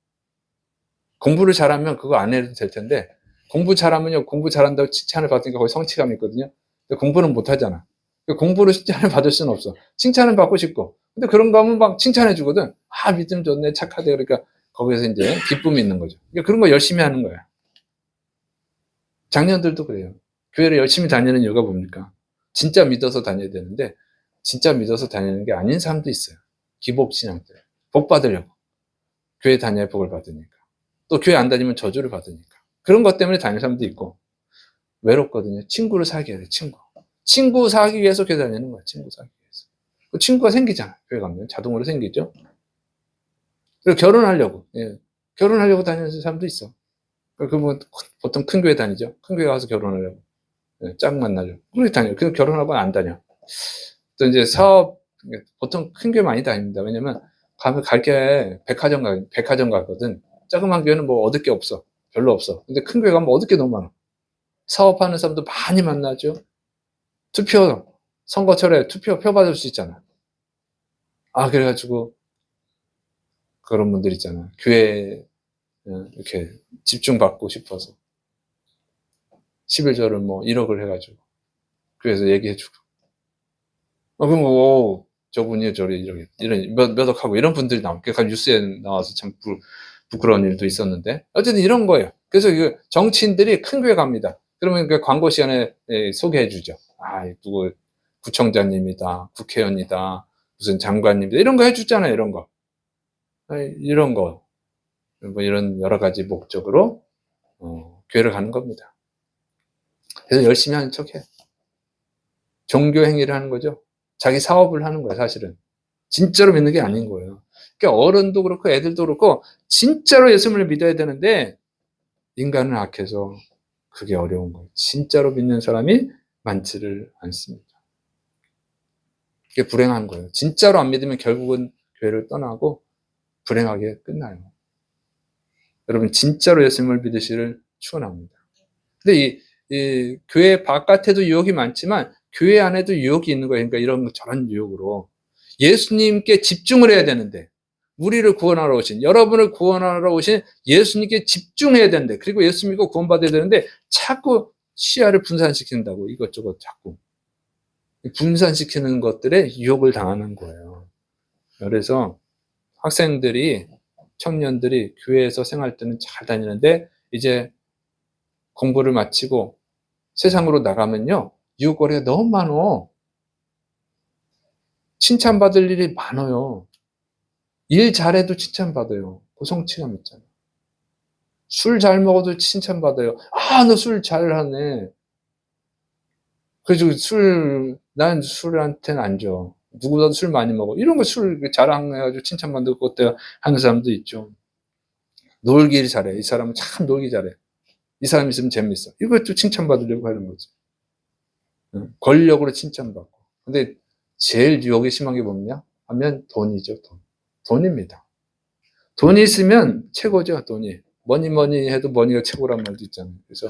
공부를 잘하면 그거 안 해도 될 텐데 공부 잘하면요 공부 잘한다고 칭찬을 받으니까 거기 성취감이 있거든요. 근데 공부는 못 하잖아. 공부로 칭찬을 받을 수는 없어. 칭찬은 받고 싶고. 근데 그런 거 하면 막 칭찬해 주거든. 믿음 좋네, 착하대. 그러니까 거기에서 이제 기쁨이 있는 거죠. 그러니까 그런 거 열심히 하는 거야. 장년들도 그래요. 교회를 열심히 다니는 이유가 뭡니까? 진짜 믿어서 다녀야 되는데 진짜 믿어서 다니는 게 아닌 사람도 있어요. 기복신앙들. 복 받으려고. 교회 다녀야 복을 받으니까. 또 교회 안 다니면 저주를 받으니까. 그런 것 때문에 다니는 사람도 있고 외롭거든요. 친구를 사귀어야 돼. 친구 사기 위해서 교회 다니는 거야. 친구 사기 위해서. 그 친구가 생기잖아. 교회 가면 자동으로 생기죠. 그리고 결혼하려고. 결혼하려고 다니는 사람도 있어. 그러면 보통 큰 교회 다니죠. 큰 교회 가서 결혼하려고. 짝 만나려고. 그렇게 다녀요. 그래서 결혼하고 안 다녀. 또 이제 사업 보통 큰 교회 많이 다닙니다. 왜냐면 가면 갈 게 백화점 가거든. 작은 교회는 뭐 얻을 게 없어. 별로 없어. 근데 큰 교회 가면 얻을 게 너무 많아. 사업하는 사람도 많이 만나죠. 선거철에 투표 받을 수 있잖아. 그래가지고 그런 분들 있잖아. 교회에 이렇게 집중받고 싶어서 11조를 뭐 1억을 해가지고 교회에서 얘기해주고. 그럼 저분이 이런 몇 억하고 이런 분들이 나오고 뉴스에 나와서 참 부끄러운 일도 있었는데 어쨌든 이런 거예요. 그래서 정치인들이 큰 교회 갑니다. 그러면 광고 시간에 소개해주죠. 누구 구청장님이다, 국회의원이다, 무슨 장관님이다 이런 거 해주잖아요. 이런 거. 이런 거. 뭐 이런 여러 가지 목적으로 교회를 가는 겁니다. 그래서 열심히 하는 척해. 종교 행위를 하는 거죠. 자기 사업을 하는 거예요, 사실은. 진짜로 믿는 게 아닌 거예요. 그러니까 어른도 그렇고 애들도 그렇고 진짜로 예수님을 믿어야 되는데 인간은 악해서 그게 어려운 거예요. 진짜로 믿는 사람이 많지를 않습니다. 그게 불행한 거예요. 진짜로 안 믿으면 결국은 교회를 떠나고 불행하게 끝나요. 여러분 진짜로 예수님을 믿으시를 축원합니다. 근데 이 교회 바깥에도 유혹이 많지만 교회 안에도 유혹이 있는 거예요. 그러니까 이런 저런 유혹으로 예수님께 집중을 해야 되는데 우리를 구원하러 오신, 여러분을 구원하러 오신 예수님께 집중해야 되는데, 그리고 예수 믿고 구원받아야 되는데 자꾸 시야를 분산시킨다고, 이것저것 자꾸 분산시키는 것들에 유혹을 당하는 거예요. 그래서 학생들이, 청년들이 교회에서 생활 때는 잘 다니는데 이제 공부를 마치고 세상으로 나가면요, 유혹거리가 너무 많어. 칭찬받을 일이 많아요. 일 잘해도 칭찬받아요. 고성취감 있잖아요. 술 잘 먹어도 칭찬받아요. 아, 너 술 잘하네. 그래서 난 술한테는 안 줘. 누구보다도 술 많이 먹어. 이런 거 술 자랑해가지고 칭찬받는 것도 하는 사람도 있죠. 놀기를 잘해. 이 사람은 참 놀기 잘해. 이 사람 있으면 재밌어. 이것도 칭찬받으려고 하는 거지. 권력으로 칭찬받고. 근데 제일 유혹이 심한 게 뭐냐? 하면 돈이죠, 돈. 돈입니다. 돈이 있으면 최고죠, 돈이. 뭐니 해도 머니가 최고란 말도 있잖아요. 그래서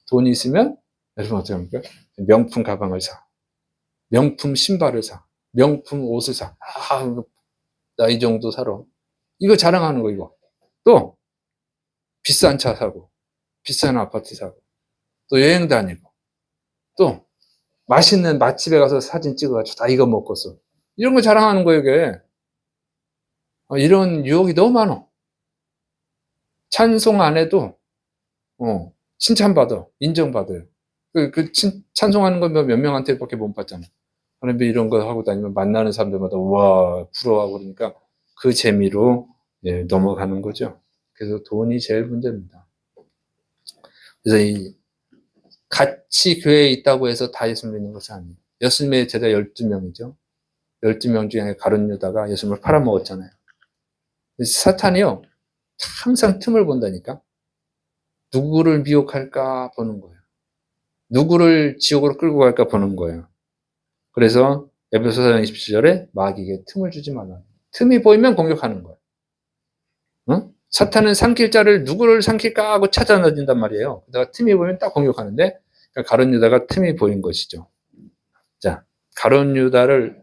돈이 있으면 여러분 어떻게 합니까? 명품 가방을 사. 명품 신발을 사. 명품 옷을 사. 아, 나 이 정도 살아. 이거 자랑하는 거, 이거. 또, 비싼 차 사고, 비싼 아파트 사고, 또 여행 다니고, 또, 맛있는 맛집에 가서 사진 찍어가지고 다 이거 먹었어. 이런 거 자랑하는 거예요, 이게. 이런 유혹이 너무 많아. 찬송 안 해도, 칭찬받아. 인정받아요. 찬송하는 건 몇 명한테밖에 못 받잖아. 그런데 이런 거 하고 다니면 만나는 사람들마다, 우와, 부러워하고 그러니까 그 재미로, 예, 넘어가는 거죠. 그래서 돈이 제일 문제입니다. 그래서 같이 교회에 있다고 해서 다 예수 믿는 것이 아니에요. 예수님의 제자 12명이죠. 12명 중에 가룟 유다가 예수님을 팔아먹었잖아요. 사탄이요, 항상 틈을 본다니까. 누구를 미혹할까 보는 거예요. 누구를 지옥으로 끌고 갈까 보는 거예요. 그래서 에베소 4장 27절에 마귀에게 틈을 주지 말라. 틈이 보이면 공격하는 거예요. 사탄은 삼킬 자를 누구를 삼킬까 하고 찾아다닌단 말이에요. 그다가 틈이 보이면 딱 공격하는데, 가룟 유다가 틈이 보인 것이죠. 자, 가룟 유다를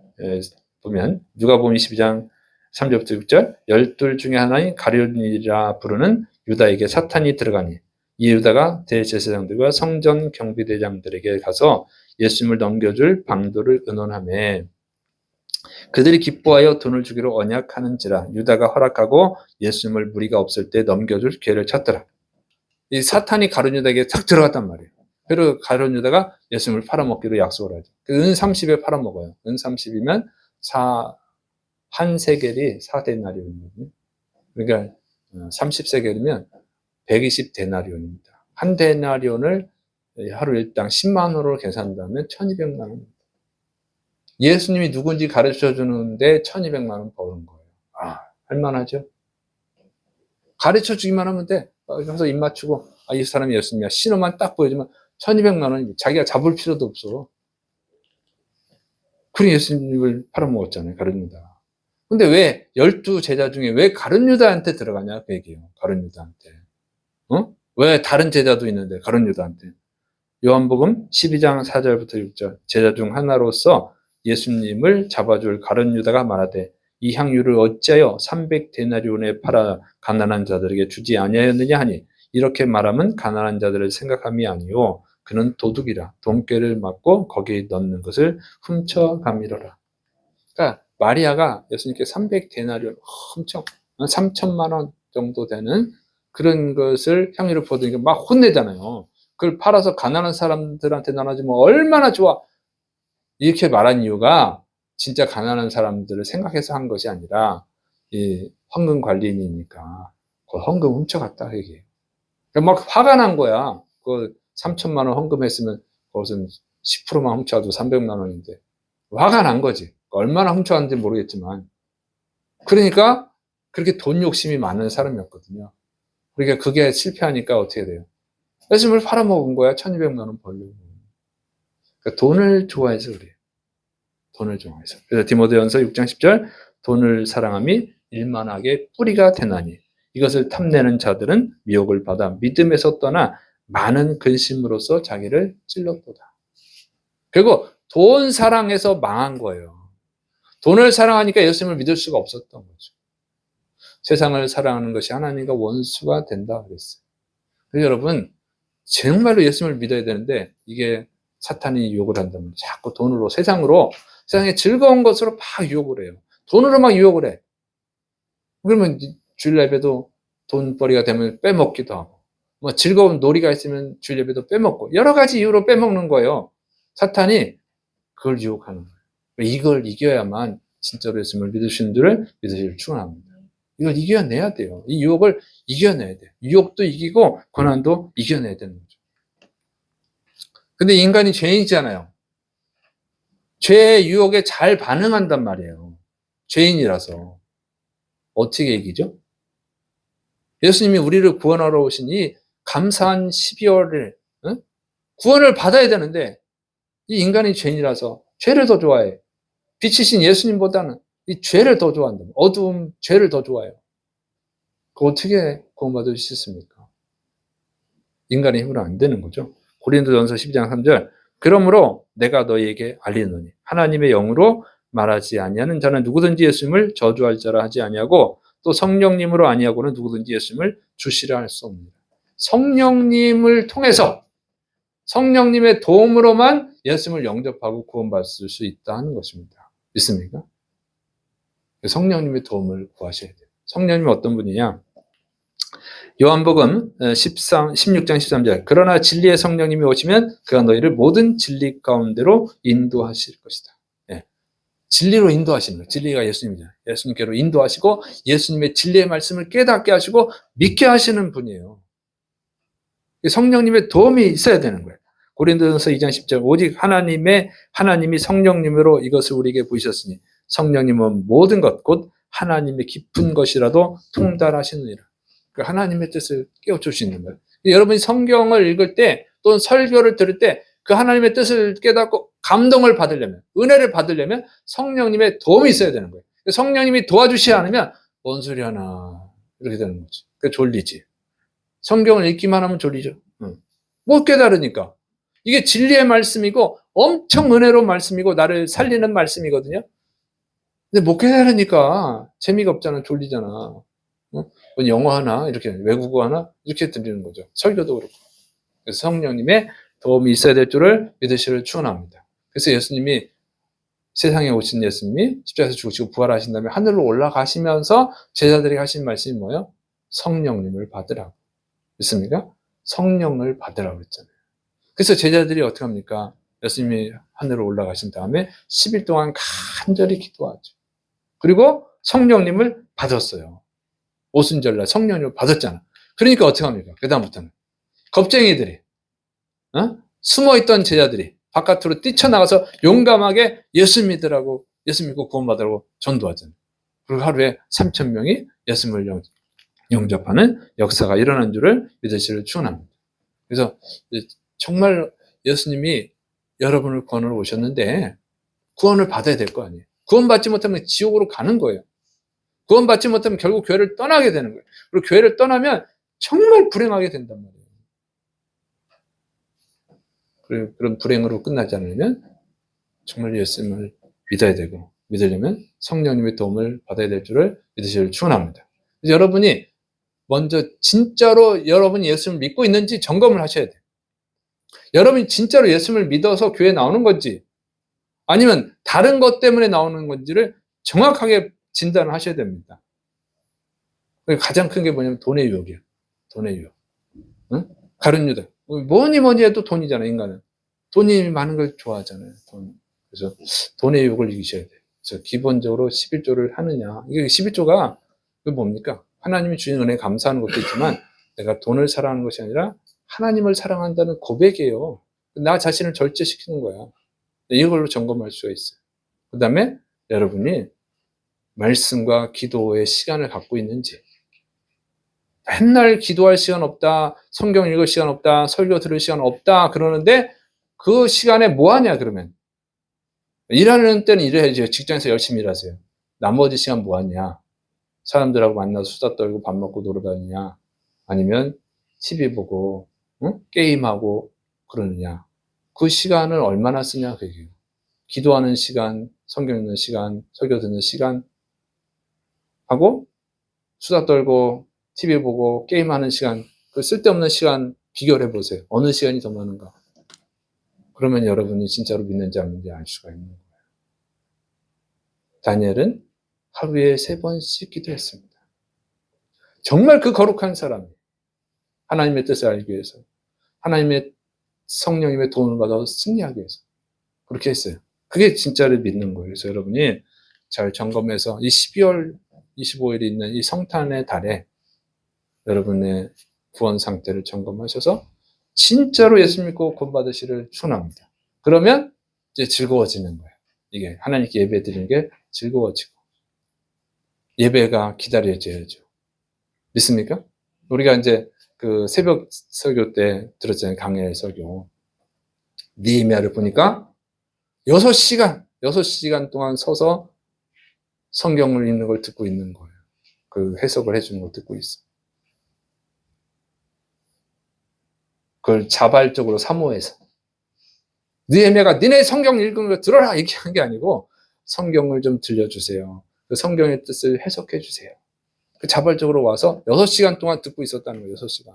보면 누가복음 22장 3절부터 6절, 12 중에 하나인 가룟이라 부르는 유다에게 사탄이 들어가니 이 유다가 대제사장들과 성전 경비대장들에게 가서 예수님을 넘겨줄 방도를 의논하며 그들이 기뻐하여 돈을 주기로 언약하는지라 유다가 허락하고 예수님을 무리가 없을 때 넘겨줄 기회를 찾더라. 이 사탄이 가룟 유다에게 탁 들어갔단 말이에요. 그리고 가룟 유다가 예수님을 팔아먹기로 약속을 하죠. 은 30에 팔아먹어요. 은 30이면 한 세겔이 4데나리온이거든요. 그러니까 30세겔이면 120데나리온입니다. 한 데나리온을 하루 일당 10만 원으로 계산한다면 1200만 원입니다. 예수님이 누군지 가르쳐 주는데 1200만 원 버는 거예요. 아, 할만하죠? 가르쳐 주기만 하면 돼. 가서 입 맞추고, 이 사람이 예수님이야. 신호만 딱 보여주면 1200만 원입니다. 자기가 잡을 필요도 없어. 그래 예수님을 팔아먹었잖아요, 가룟 유다. 근데 왜 12 제자 중에 왜 가룟 유다한테 들어가냐 그 얘기예요. 가룟 유다한테. 왜 다른 제자도 있는데 가룟 유다한테. 요한복음 12장 4절부터 6절. 제자 중 하나로서 예수님을 잡아줄 가룟 유다가 말하되 이 향유를 어찌하여 300데나리온에 팔아 가난한 자들에게 주지 아니하였느냐 하니 이렇게 말하면 가난한 자들을 생각함이 아니요 그는 도둑이라 돈꾀를 맞고 거기에 넣는 것을 훔쳐가미러라. 그러니까 마리아가 예수님께 300데나리온 엄청 3천만 원 정도 되는 그런 것을 향유를 부어드리니까 막 혼내잖아요. 그걸 팔아서 가난한 사람들한테 나눠주면 얼마나 좋아. 이렇게 말한 이유가 진짜 가난한 사람들을 생각해서 한 것이 아니라 이 헌금 관리인이니까 그 헌금 훔쳐갔다 얘기해요. 막 화가 난 거야. 그 3천만 원 헌금했으면 그것은 10%만 훔쳐도 300만 원인데 화가 난 거지. 얼마나 훔쳐갔는지 모르겠지만 그러니까 그렇게 돈 욕심이 많은 사람이었거든요. 그러니까 그게 실패하니까 어떻게 돼요? 예수님을 팔아먹은 거야. 1200만 원 벌려고. 그러니까 돈을 좋아해서 그래요. 돈을 좋아해서. 그래서 디모데전서 6장 10절 돈을 사랑함이 일만하게 뿌리가 되나니 이것을 탐내는 자들은 미혹을 받아 믿음에서 떠나 많은 근심으로써 자기를 찔렀도다. 그리고 돈 사랑해서 망한 거예요. 돈을 사랑하니까 예수님을 믿을 수가 없었던 거죠. 세상을 사랑하는 것이 하나님과 원수가 된다 그랬어요. 그래서 여러분 정말로 예수님을 믿어야 되는데 이게 사탄이 유혹을 한다면 자꾸 돈으로 세상으로 세상의 즐거운 것으로 막 유혹을 해요. 돈으로 막 유혹을 해. 그러면 주일 예배도 돈벌이가 되면 빼먹기도 하고 뭐 즐거운 놀이가 있으면 주일 예배도 빼먹고 여러 가지 이유로 빼먹는 거예요. 사탄이 그걸 유혹하는 거예요. 이걸 이겨야만 진짜로 예수님을 믿으시는 분들을 믿으시기를 축원합니다. 이걸 이겨내야 돼요. 이 유혹을 이겨내야 돼요. 유혹도 이기고 고난도 이겨내야 되는 거죠. 근데 인간이 죄인이잖아요. 죄의 유혹에 잘 반응한단 말이에요. 죄인이라서. 어떻게 이기죠? 예수님이 우리를 구원하러 오신 이 감사한 12월을 구원을 받아야 되는데 이 인간이 죄인이라서 죄를 더 좋아해. 빛이신 예수님보다는 이 죄를 더 좋아한다. 어두움, 죄를 더 좋아해요. 그 어떻게 구원받을 수 있습니까? 인간의 힘으로 안 되는 거죠. 고린도전서 12장 3절 그러므로 내가 너희에게 알리노니 하나님의 영으로 말하지 아니하는 자는 누구든지 예수님을 저주할 자라 하지 아니하고 또 성령님으로 아니하고는 누구든지 예수님을 주시라 할 수 없습니다. 성령님을 통해서 성령님의 도움으로만 예수님을 영접하고 구원받을 수 있다 하는 것입니다. 믿습니까? 성령님의 도움을 구하셔야 돼요. 성령님은 어떤 분이냐? 요한복음 16장 13절 그러나 진리의 성령님이 오시면 그가 너희를 모든 진리 가운데로 인도하실 것이다. 예. 진리로 인도하시는 거예요. 진리가 예수님이잖아요. 예수님께로 인도하시고 예수님의 진리의 말씀을 깨닫게 하시고 믿게 하시는 분이에요. 성령님의 도움이 있어야 되는 거예요. 고린도전서 2장 10절 오직 하나님이 성령님으로 이것을 우리에게 보이셨으니 성령님은 모든 것 곧 하나님의 깊은 것이라도 통달하시느니라. 그 하나님의 뜻을 깨우칠 수 있는 거예요. 여러분이 성경을 읽을 때 또는 설교를 들을 때 그 하나님의 뜻을 깨닫고 감동을 받으려면 은혜를 받으려면 성령님의 도움이 있어야 되는 거예요. 성령님이 도와주시지 않으면 뭔 소리 하나 이렇게 되는 거지. 그 졸리지. 성경을 읽기만 하면 졸리죠. 못 깨달으니까. 이게 진리의 말씀이고 엄청 은혜로운 말씀이고 나를 살리는 말씀이거든요. 근데 못 깨달으니까 재미가 없잖아. 졸리잖아. 영어 하나 이렇게 외국어 하나 이렇게 들리는 거죠. 설교도 그렇고. 그래서 성령님의 도움이 있어야 될 줄을 믿으시기를 축원합니다. 그래서 예수님이 세상에 오신 예수님이 십자가에서 죽으시고 부활하신 다음에 하늘로 올라가시면서 제자들에게 하신 말씀이 뭐예요? 성령님을 받으라고. 믿습니까? 성령을 받으라고 했잖아요. 그래서 제자들이 어떻게 합니까? 예수님이 하늘로 올라가신 다음에 10일 동안 간절히 기도하죠. 그리고 성령님을 받았어요. 오순절날 성령님을 받았잖아. 그러니까 어떻게 합니까? 그 다음부터는 겁쟁이들이 숨어있던 제자들이 바깥으로 뛰쳐나가서 용감하게 예수 믿으라고 예수 믿고 구원받으라고 전도하잖아요. 그리고 하루에 3,000명이 예수님을 영접하는 역사가 일어난 줄을 믿으시기를 축원합니다. 그래서 정말 예수님이 여러분을 구원하러 오셨는데 구원을 받아야 될 거 아니에요. 구원받지 못하면 지옥으로 가는 거예요. 구원받지 못하면 결국 교회를 떠나게 되는 거예요. 그리고 교회를 떠나면 정말 불행하게 된단 말이에요. 그런 불행으로 끝나지 않으면 정말 예수님을 믿어야 되고 믿으려면 성령님의 도움을 받아야 될 줄을 믿으시기를 축원합니다. 그래서 여러분이 먼저 진짜로 여러분이 예수님을 믿고 있는지 점검을 하셔야 돼요. 여러분이 진짜로 예수님을 믿어서 교회에 나오는 건지 아니면 다른 것 때문에 나오는 건지를 정확하게 진단을 하셔야 됩니다. 가장 큰 게 뭐냐면 돈의 유혹이에요. 돈의 유혹. 응? 가룟 유다. 뭐니 해도 돈이잖아, 인간은. 돈이 많은 걸 좋아하잖아요. 돈. 그래서 돈의 유혹을 이기셔야 돼요. 그래서 기본적으로 11조를 하느냐. 이게 11조가 뭡니까? 하나님이 주신 은혜에 감사하는 것도 있지만 내가 돈을 사랑하는 것이 아니라 하나님을 사랑한다는 고백이에요. 나 자신을 절제시키는 거야. 이걸로 점검할 수가 있어요. 그 다음에 여러분이 말씀과 기도의 시간을 갖고 있는지. 맨날 기도할 시간 없다, 성경 읽을 시간 없다, 설교 들을 시간 없다 그러는데 그 시간에 뭐 하냐 그러면. 일하는 때는 일해야죠. 직장에서 열심히 일하세요. 나머지 시간 뭐 하냐. 사람들하고 만나서 수다 떨고 밥 먹고 놀러 다니냐. 아니면 TV 보고 게임하고 그러느냐. 그 시간을 얼마나 쓰냐 그게요. 기도하는 시간, 성경 읽는 시간, 설교 듣는 시간 하고 수다 떨고 TV 보고 게임하는 시간, 그 쓸데없는 시간 비교를 해보세요. 어느 시간이 더 많은가? 그러면 여러분이 진짜로 믿는지 안 믿는지 알 수가 있는 거예요. 다니엘은 하루에 3번씩 기도했습니다. 정말 그 거룩한 사람이 하나님의 뜻을 알기 위해서, 하나님의 성령님의 도움을 받아 승리하기 위해서 그렇게 했어요. 그게 진짜를 믿는 거예요. 그래서 여러분이 잘 점검해서 이 12월 25일에 있는 이 성탄의 달에 여러분의 구원 상태를 점검하셔서 진짜로 예수 믿고 구원받으시를 축원합니다. 그러면 이제 즐거워지는 거예요. 이게 하나님께 예배 드리는 게 즐거워지고 예배가 기다려져야죠. 믿습니까? 우리가 이제 그 새벽 설교 때 들었잖아요. 강해 설교. 느헤미야를 보니까 6시간 동안 서서 성경을 읽는 걸 듣고 있는 거예요. 그 해석을 해주는 걸 듣고 있어. 그걸 자발적으로 사모해서. 느헤미야가 니네 성경 읽은 거 들어라 이렇게 한 게 아니고 성경을 좀 들려주세요. 그 성경의 뜻을 해석해 주세요. 그 자발적으로 와서 6시간 동안 듣고 있었다는 거예요. 6시간.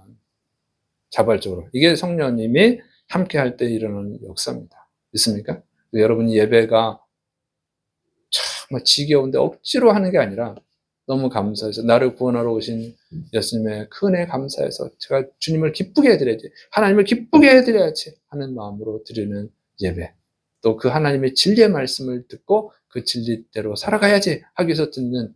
자발적으로. 이게 성령님이 함께 할 때 일어나는 역사입니다. 믿습니까? 여러분이 예배가 정말 지겨운데 억지로 하는 게 아니라 너무 감사해서 나를 구원하러 오신 예수님의 큰 은혜 감사해서 제가 주님을 기쁘게 해드려야지, 하나님을 기쁘게 해드려야지 하는 마음으로 드리는 예배, 또 그 하나님의 진리의 말씀을 듣고 그 진리대로 살아가야지 하기 위해서 듣는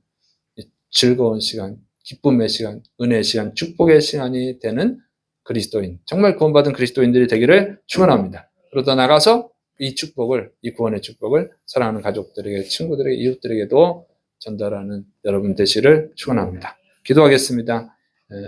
즐거운 시간, 기쁨의 시간, 은혜의 시간, 축복의 시간이 되는 그리스도인, 정말 구원받은 그리스도인들이 되기를 축원합니다. 그러다 나가서 이 축복을, 이 구원의 축복을 사랑하는 가족들에게, 친구들에게, 이웃들에게도 전달하는 여러분 되시를 축원합니다. 기도하겠습니다.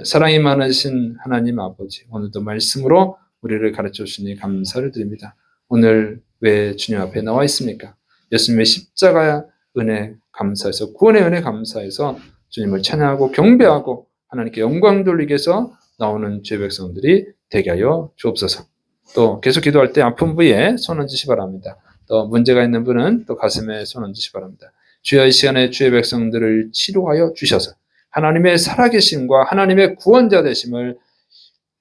사랑이 많으신 하나님 아버지, 오늘도 말씀으로 우리를 가르쳐 주시니 감사를 드립니다. 오늘 왜 주님 앞에 나와 있습니까? 예수님의 십자가 은혜 감사해서, 구원의 은혜 감사해서 주님을 찬양하고 경배하고 하나님께 영광 돌리기 위해서 나오는 죄 백성들이 되게 하여 주옵소서. 또 계속 기도할 때 아픈 부위에 손 얹으시 바랍니다. 또 문제가 있는 분은 또 가슴에 손 얹으시 바랍니다. 주여 이 시간에 주의 백성들을 치료하여 주셔서 하나님의 살아계심과 하나님의 구원자 되심을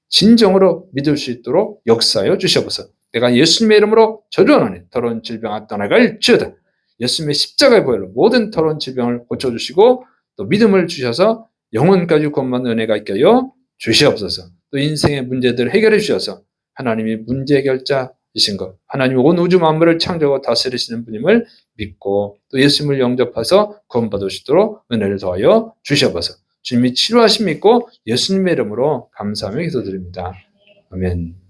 진정으로 믿을 수 있도록 역사하여 주시옵소서. 내가 예수님의 이름으로 저주하노니 더러운 질병아 떠나갈지어다. 예수님의 십자가의 보혈로 모든 더러운 질병을 고쳐주시고 또 믿음을 주셔서 영혼까지 구원받는 은혜가 있게 하여 주시옵소서. 또 인생의 문제들을 해결해 주셔서 하나님이 문제 해결자이신 것, 하나님이 온 우주 만물을 창조하고 다스리시는 분임을 믿고 또 예수님을 영접해서 구원받으시도록 은혜를 더하여 주시옵소서. 주님이 치료하심 믿고 예수님의 이름으로 감사하며 기도드립니다. 아멘.